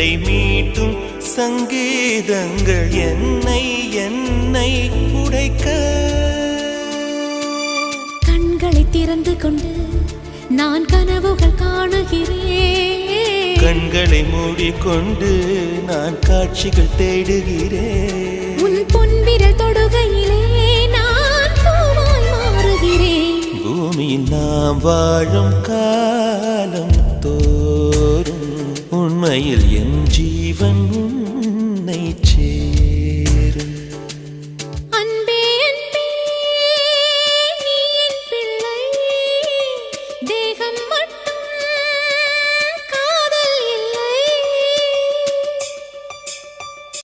என்னை மீட்டும் சங்கீதங்கள் என்னை என்னை உடைக்க. கண்களை திறந்து கொண்டு நான் கனவுகள் காணுகிறேன். கண்களை மூடிக்கொண்டு நான் காட்சிகள் தேடுகிறேன். உன் பொன்விரல் தொடுகையிலே நான் பூவாய் மாறுகிறேன். பூமியில் நாம் வாழும் காலம் தோறும் உண்மையில் என் ஜீவன்